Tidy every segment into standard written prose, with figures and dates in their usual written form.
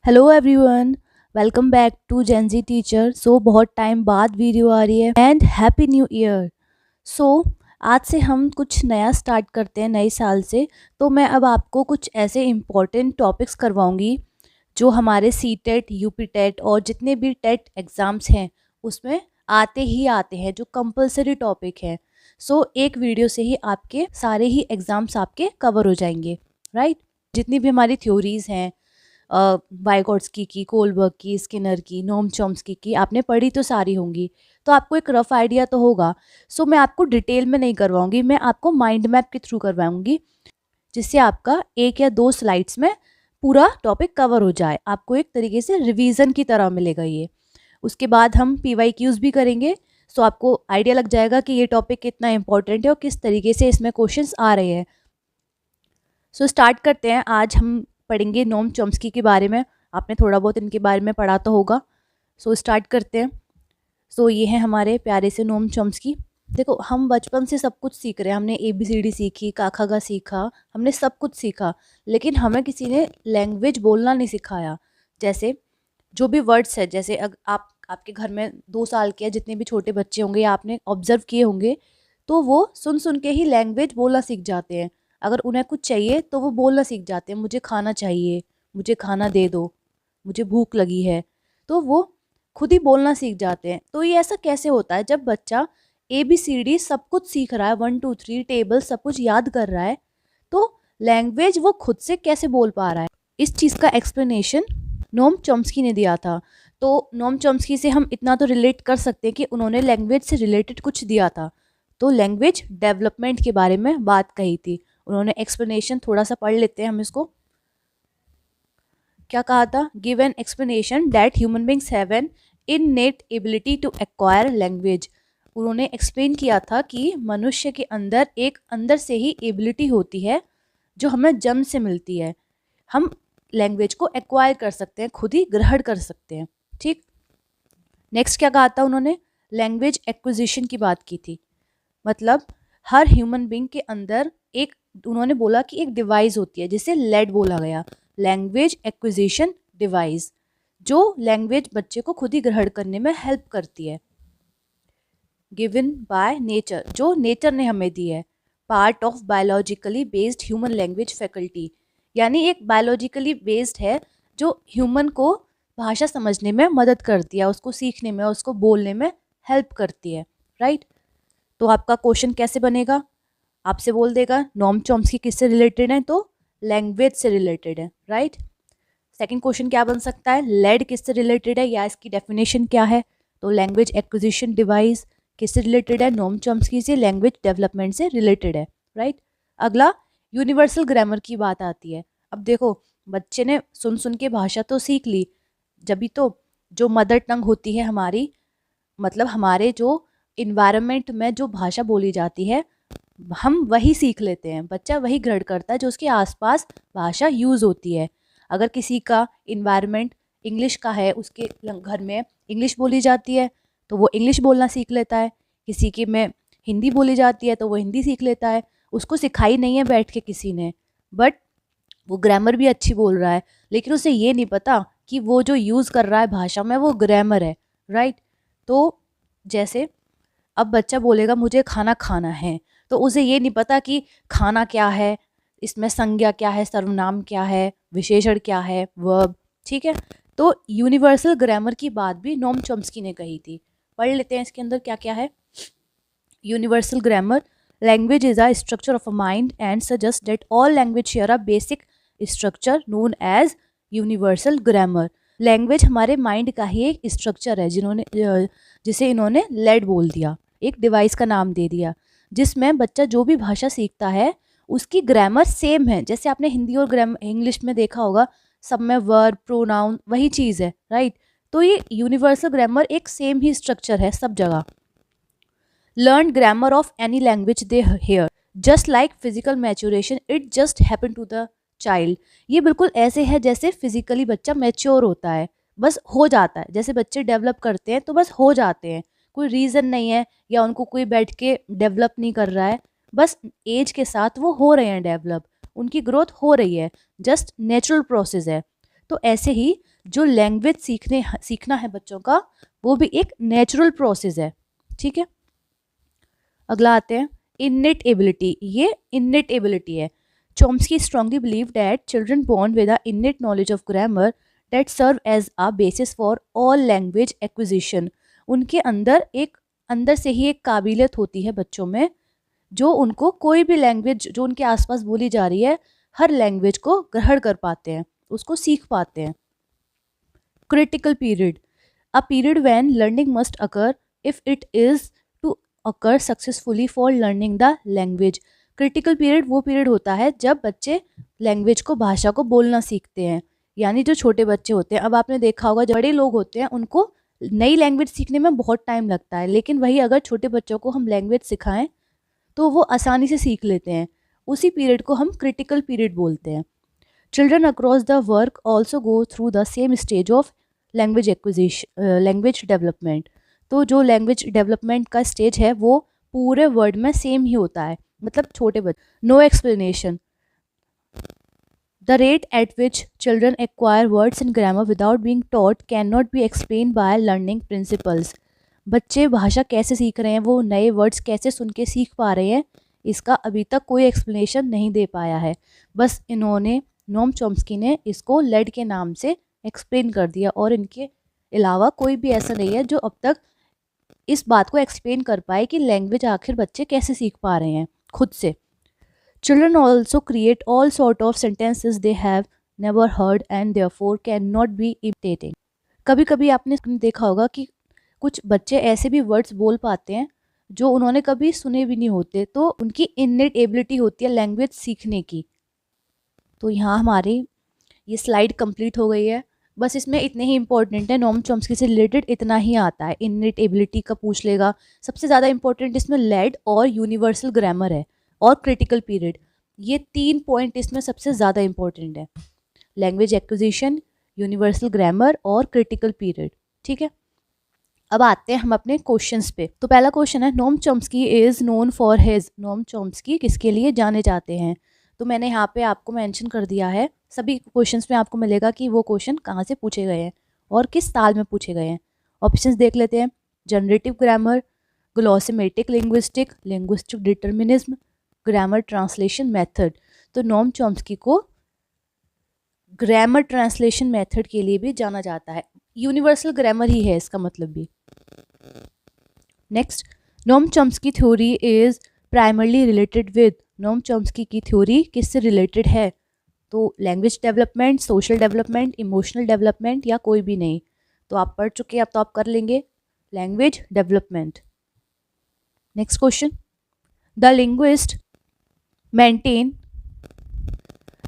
Hello everyone, welcome back to Gen Z teacher. बहुत time बाद video आ रही है and happy new year. So आज से हम कुछ नया स्टार्ट करते हैं नए साल से। तो मैं अब आपको कुछ ऐसे इम्पॉर्टेंट टॉपिक्स करवाऊंगी जो हमारे सी टेट, यूपी टेट और जितने भी टेट एग्ज़ाम्स हैं उसमें आते ही आते हैं, जो कंपलसरी टॉपिक है। एक वीडियो से ही आपके सारे ही एग्ज़ाम्स आपके कवर हो जाएंगे, राइट। जितनी भी हमारी थ्योरीज़ हैं, वाइगॉट्स्की की, कोलबर्ग की, स्किनर की, नोम चॉम्स्की की आपने पढ़ी तो सारी होंगी, तो आपको एक रफ आइडिया तो होगा। मैं आपको डिटेल में नहीं करवाऊंगी, मैं आपको माइंड मैप के थ्रू करवाऊंगी, जिससे आपका एक या दो स्लाइड्स में पूरा टॉपिक कवर हो जाए। आपको एक तरीके से रिवीजन की तरह मिलेगा ये। उसके बाद हम PYQs भी करेंगे, आपको आइडिया लग जाएगा कि ये टॉपिक कितना इंपॉर्टेंट है और किस तरीके से इसमें क्वेश्चंस आ रहे हैं। स्टार्ट करते हैं। आज हम पढ़ेंगे नोम चॉम्स्की के बारे में। आपने थोड़ा बहुत इनके बारे में पढ़ा तो होगा। स्टार्ट करते हैं। ये हैं हमारे प्यारे से नोम चॉम्स्की। देखो, हम बचपन से सब कुछ सीख रहे हैं। हमने ABCD सीखी, का ख ग सीखा, हमने सब कुछ सीखा, लेकिन हमें किसी ने लैंग्वेज बोलना नहीं सिखाया। जैसे जो भी वर्ड्स है, जैसे आपके घर में 2 साल के जितने भी छोटे बच्चे होंगे या आपने ऑब्जर्व किए होंगे, तो वो सुन सुन के ही लैंग्वेज बोलना सीख जाते हैं। अगर उन्हें कुछ चाहिए तो वो बोलना सीख जाते हैं, मुझे खाना चाहिए, मुझे खाना दे दो, मुझे भूख लगी है, तो वो खुद ही बोलना सीख जाते हैं। तो ये ऐसा कैसे होता है? जब बच्चा ABCD सब कुछ सीख रहा है, 1 2 3 टेबल सब कुछ याद कर रहा है, तो लैंग्वेज वो खुद से कैसे बोल पा रहा है? इस चीज़ का एक्सप्लेनेशन नोम चॉम्स्की ने दिया था। तो नोम चॉम्स्की से हम इतना तो रिलेट कर सकते हैं कि उन्होंने लैंग्वेज से रिलेटेड कुछ दिया था। तो लैंग्वेज डेवलपमेंट के बारे में बात कही थी उन्होंने। एक्सप्लेनेशन थोड़ा सा पढ़ लेते हैं हम इसको। क्या कहा था? Give an explanation that human beings have an innate ability to acquire language. उन्होंने एक्सप्लेन किया था कि मनुष्य के अंदर एक अंदर से ही एबिलिटी होती है जो हमें जन्म से मिलती है। हम लैंग्वेज को एक्वायर कर सकते हैं, खुद ही ग्रहण कर सकते हैं, ठीक। नेक्स्ट क्या कहा था उन्होंने? लैंग्वेज एक्विजिशन की बात की थी। मतलब हर ह्यूमन बींग के अंदर एक, उन्होंने बोला कि एक डिवाइस होती है जिसे लेड बोला गया, लैंग्वेज एक्विजिशन डिवाइस, जो लैंग्वेज बच्चे को खुद ही ग्रहण करने में हेल्प करती है। गिवन बाय नेचर, जो नेचर ने हमें दी है। Part of biologically based human language faculty, यानी एक बायोलॉजिकली बेस्ड है जो ह्यूमन को भाषा समझने में मदद करती है, उसको सीखने में, उसको बोलने में हेल्प करती है, राइट। तो आपका क्वेश्चन कैसे बनेगा? आपसे बोल देगा नोम चॉम्स्की किससे रिलेटेड है, तो लैंग्वेज से रिलेटेड है, राइट। सेकंड क्वेश्चन क्या बन सकता है? लेड किससे रिलेटेड है या इसकी डेफिनेशन क्या है? तो लैंग्वेज एक्विजिशन डिवाइस किससे रिलेटेड है? नोम चॉम्स्की से। लैंग्वेज डेवलपमेंट से रिलेटेड है, राइट। अगला यूनिवर्सल ग्रामर की बात आती है। अब देखो, बच्चे ने सुन सुन के भाषा तो सीख ली, जब भी तो जो मदर टंग होती है हमारी, मतलब हमारे जो इन्वायरमेंट में जो भाषा बोली जाती है, हम वही सीख लेते हैं। बच्चा वही ग्रहण करता है जो उसके आसपास भाषा यूज़ होती है। अगर किसी का इन्वायरमेंट इंग्लिश का है, उसके घर में इंग्लिश बोली जाती है, तो वो इंग्लिश बोलना सीख लेता है। किसी के में हिंदी बोली जाती है तो वो हिंदी सीख लेता है। उसको सिखाई नहीं है बैठ के किसी ने, बट वो ग्रामर भी अच्छी बोल रहा है, लेकिन उसे ये नहीं पता कि वो जो यूज़ कर रहा है भाषा में वो ग्रामर है, राइट। तो जैसे अब बच्चा बोलेगा मुझे खाना खाना है, तो उसे ये नहीं पता कि खाना क्या है, इसमें संज्ञा क्या है, सर्वनाम क्या है, विशेषण क्या है, वर्ब, ठीक है। तो यूनिवर्सल ग्रामर की बात भी नोम चॉम्स्की ने कही थी। पढ़ लेते हैं इसके अंदर क्या क्या है। Universal grammar, language is a structure of a mind and suggest that all language share a basic structure known as universal grammar. Language हमारे माइंड का ही एक स्ट्रक्चर है जिसे इन्होंने लेड बोल दिया, एक डिवाइस का नाम दे दिया, जिसमें बच्चा जो भी भाषा सीखता है उसकी ग्रामर सेम है। जैसे आपने हिंदी और इंग्लिश में देखा होगा, सब में वर्ब, प्रोनाउन वही चीज़ है, राइट। तो ये यूनिवर्सल ग्रामर एक सेम ही स्ट्रक्चर है सब जगह। Learn grammar of any language they hear, just like physical maturation it just happen to the child. ये बिल्कुल ऐसे है जैसे फिजिकली बच्चा मैच्योर होता है, बस हो जाता है। जैसे बच्चे डेवलप करते हैं तो बस हो जाते हैं, कोई रीज़न नहीं है या उनको कोई बैठ के डेवलप नहीं कर रहा है, बस एज के साथ वो हो रहे हैं डेवलप, उनकी ग्रोथ हो रही है, जस्ट नेचुरल प्रोसेस है। तो ऐसे ही जो लैंग्वेज सीखना है बच्चों का, वो भी एक नेचुरल प्रोसेस है। ठीक है, अगला आते हैं इननेट एबिलिटी। ये इननेट एबिलिटी है। Chomsky strongly believe that children born with a innate knowledge of grammar that serve as a basis for all language acquisition. उनके अंदर से ही एक काबिलियत होती है बच्चों में, जो उनको कोई भी लैंग्वेज जो उनके आसपास बोली जा रही है, हर लैंग्वेज को ग्रहण कर पाते हैं, उसको सीख पाते हैं। Critical period, a period when learning must occur if it is to occur successfully for learning the language. Critical period वो पीरियड होता है जब बच्चे लैंग्वेज को, भाषा को बोलना सीखते हैं। यानी जो छोटे बच्चे होते हैं, अब आपने देखा होगा जो बड़े लोग होते हैं उनको नई लैंग्वेज सीखने में बहुत टाइम लगता है, लेकिन वही अगर छोटे बच्चों को हम लैंग्वेज सिखाएं तो वो आसानी से सीख लेते हैं। उसी पीरियड को हम क्रिटिकल पीरियड बोलते हैं। Children across the work also go through the same stage of language acquisition, language development. तो जो लैंग्वेज डेवलपमेंट का स्टेज है वो पूरे वर्ड में सेम ही होता है, मतलब छोटे बच्चे। No explanation, the rate at which children acquire words in grammar without being taught can not be explain by learning principles. बच्चे भाषा कैसे सीख रहे हैं, वो नए वर्ड्स कैसे सुन के सीख पा रहे हैं, इसका अभी तक कोई एक्सप्लेनेशन नहीं दे पाया है। बस इन्होंने, नोम चॉम्स्की ने इसको लेड के नाम से एक्सप्लेन कर दिया, और इनके अलावा कोई भी ऐसा नहीं है जो अब तक इस बात को एक्सप्लेन कर पाए कि लैंग्वेज आखिर बच्चे कैसे सीख पा रहे हैं खुद से। Children also create all sort of sentences they have never heard and therefore can not B imitated. कभी कभी आपने देखा होगा कि कुछ बच्चे ऐसे भी वर्ड्स बोल पाते हैं जो उन्होंने कभी सुने भी नहीं होते, तो उनकी इननेट एबिलिटी होती है लैंग्वेज सीखने की। तो यहाँ हमारी ये स्लाइड कंप्लीट हो गई है। बस इसमें इतने ही इंपॉर्टेंट है, नोम चॉम्स्की से रिलेटेड इतना ही आता है। इननेट एबिलिटी का पूछ लेगा। सबसे ज़्यादा इंपॉर्टेंट इसमें लेड और यूनिवर्सल ग्रामर है, और क्रिटिकल पीरियड। ये 3 पॉइंट इसमें सबसे ज़्यादा इंपॉर्टेंट है, लैंग्वेज एक्विजिशन, यूनिवर्सल ग्रामर और क्रिटिकल पीरियड। ठीक है, अब आते हैं हम अपने क्वेश्चंस पे। तो पहला क्वेश्चन है, Noam Chomsky is known for his. Noam Chomsky किसके लिए जाने जाते हैं? तो मैंने यहाँ पे आपको मेंशन कर दिया है, सभी क्वेश्चंस में आपको मिलेगा कि वो क्वेश्चन कहाँ से पूछे गए हैं और किस साल में पूछे गए हैं। ऑप्शंस देख लेते हैं। Generative grammar, glossematic linguistic, linguistic determinism, grammar translation method. तो नोम चॉम्स्की को ग्रामर ट्रांसलेशन मेथड के लिए भी जाना जाता है। यूनिवर्सल ग्रामर ही है इसका मतलब भी। Next, Noam Chomsky theory is primarily related with. Noam Chomsky की थ्योरी किससे रिलेटेड है? तो language development, social development, emotional development, या कोई भी नहीं। तो आप पढ़ चुके हैं, अब तो आप कर लेंगे language development. Next question, the linguist maintain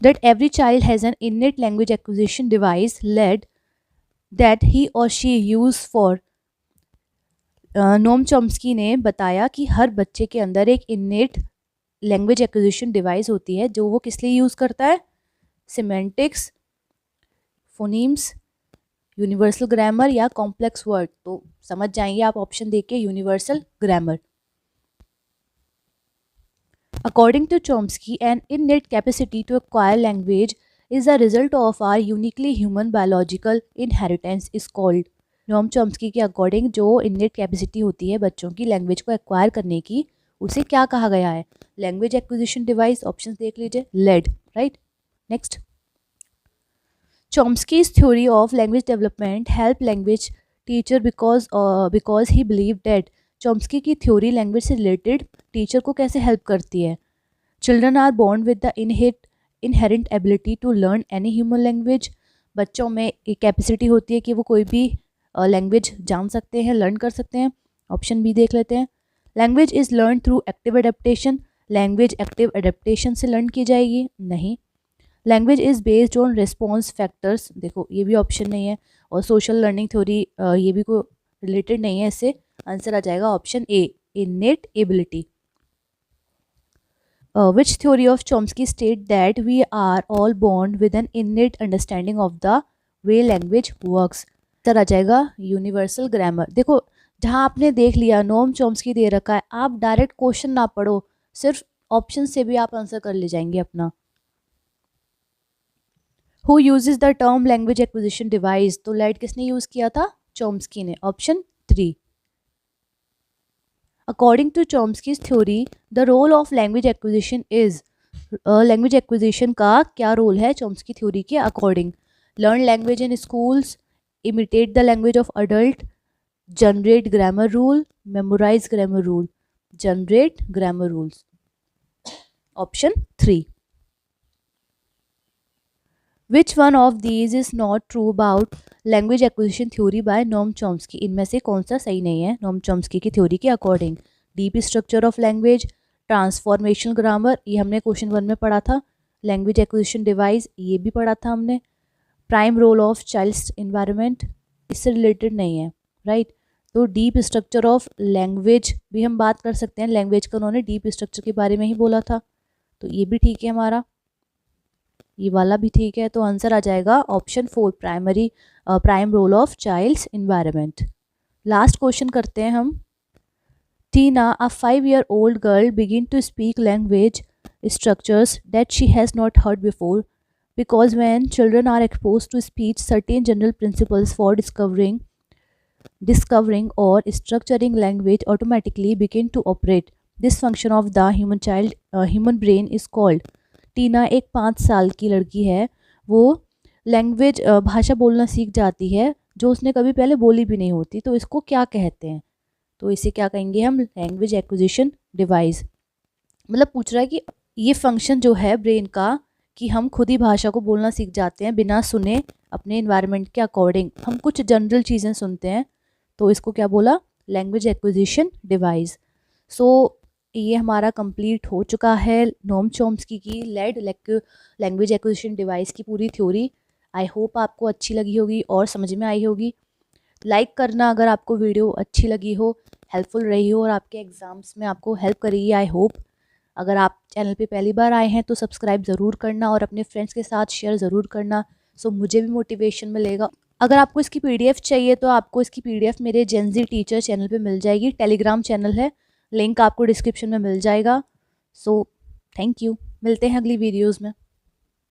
that every child has an innate language acquisition device lead that he or she use for। Noam Chomsky ने बताया कि हर बच्चे के अंदर एक इन्नेट लैंग्वेज एक्विजिशन डिवाइस होती है, जो वो किस लिए यूज़ करता है? सिमेंटिक्स, फोनीम्स, यूनिवर्सल ग्रामर या कॉम्प्लेक्स वर्ड। तो समझ जाएंगे आप ऑप्शन देख के, universal grammar. According to Chomsky, an innate capacity to acquire language is a result of our uniquely human biological inheritance is called। Noam Chomsky के according जो innate capacity होती है बच्चों की लैंग्वेज को एक्वायर करने की, उसे क्या कहा गया है? Language acquisition device. ऑप्शंस देख लीजिए, led, right. Next, Chomsky's theory of language development help language teacher because he believed that Chomsky की थ्योरी लैंग्वेज से रिलेटेड टीचर को कैसे हेल्प करती है? Children are born with the inherent ability to learn any human language. बच्चों में एक capacity होती है कि वो कोई भी लैंग्वेज जान सकते हैं, लर्न कर सकते हैं। ऑप्शन बी देख लेते हैं। Language is learn through active adaptation. Language active adaptation से लर्न की जाएगी? नहीं। Language is based on response factors. देखो ये भी ऑप्शन नहीं है। और सोशल लर्निंग थ्योरी ये भी कोई रिलेटेड नहीं है इससे। आंसर आ जाएगा option A, innate ability. Which theory of Chomsky state that we are all born with an innate understanding of the way language works? Answer आ जाएगा यूनिवर्सल ग्रामर। देखो जहाँ आपने देख लिया नोम चॉम्स्की दे रखा है, आप डायरेक्ट क्वेश्चन ना पढ़ो, सिर्फ ऑप्शन से भी आप आंसर कर ले जाएंगे अपना। Who uses the term language acquisition device, तो लेड किसने यूज किया था? चॉम्स्की ने। Option 3। According to Chomsky's theory the role of language acquisition is, language acquisition का क्या रोल है चॉम्स्की थ्योरी के according? Learn language in schools, imitate the language of adult, generate grammar rule, memorise grammar rule. Generate grammar rules. Option 3। Which one of these is not true about language acquisition theory by Noam Chomsky, इनमें से कौन सा सही नहीं है Noam Chomsky की theory के according? Deep structure of language, transformational grammar, ये हमने क्वेश्चन 1 में पढ़ा था। लैंग्वेज एक्विजिशन डिवाइस, ये भी पढ़ा था हमने। Prime role of child's environment, इससे रिलेटेड नहीं है, राइट। तो डीप स्ट्रक्चर ऑफ लैंग्वेज भी हम बात कर सकते हैं, लैंग्वेज का उन्होंने डीप स्ट्रक्चर के बारे में ही बोला था, तो ये भी ठीक है हमारा, ये वाला भी ठीक है। तो आंसर आ जाएगा option 4, prime role of child's environment. Last question करते हैं हम। Tina, a 5-year-old girl, begin to speak language structures that she has not heard before, because when children are exposed to speech, certain general principles for discovering or structuring language automatically begin to operate. This function of the human brain is called. टीना एक 5 साल की लड़की है, वो language भाषा बोलना सीख जाती है जो उसने कभी पहले बोली भी नहीं होती, तो इसको क्या कहते हैं? तो इसे क्या कहेंगे हम? Language acquisition device. मतलब पूछ रहा है कि ये फंक्शन जो है ब्रेन का, कि हम खुद ही भाषा को बोलना सीख जाते हैं बिना सुने, अपने इन्वायरमेंट के अकॉर्डिंग हम कुछ जनरल चीज़ें सुनते हैं, तो इसको क्या बोला? Language acquisition device. सो ये हमारा कंप्लीट हो चुका है नोम चॉम्स्की की लैंग्वेज एक्विजिशन डिवाइस की पूरी थ्योरी। आई होप आपको अच्छी लगी होगी और समझ में आई होगी। लाइक करना अगर आपको वीडियो अच्छी लगी हो, हेल्पफुल रही हो और आपके एग्ज़ाम्स में आपको हेल्प करेगी, आई होप। अगर आप चैनल पे पहली बार आए हैं तो सब्सक्राइब ज़रूर करना और अपने फ्रेंड्स के साथ शेयर ज़रूर करना, सो मुझे भी मोटिवेशन मिलेगा। अगर आपको इसकी पीडीएफ चाहिए तो आपको इसकी पीडीएफ मेरे जेनजी टीचर चैनल पे मिल जाएगी, टेलीग्राम चैनल है, लिंक आपको डिस्क्रिप्शन में मिल जाएगा। सो थैंक यू, मिलते हैं अगली वीडियोज़ में।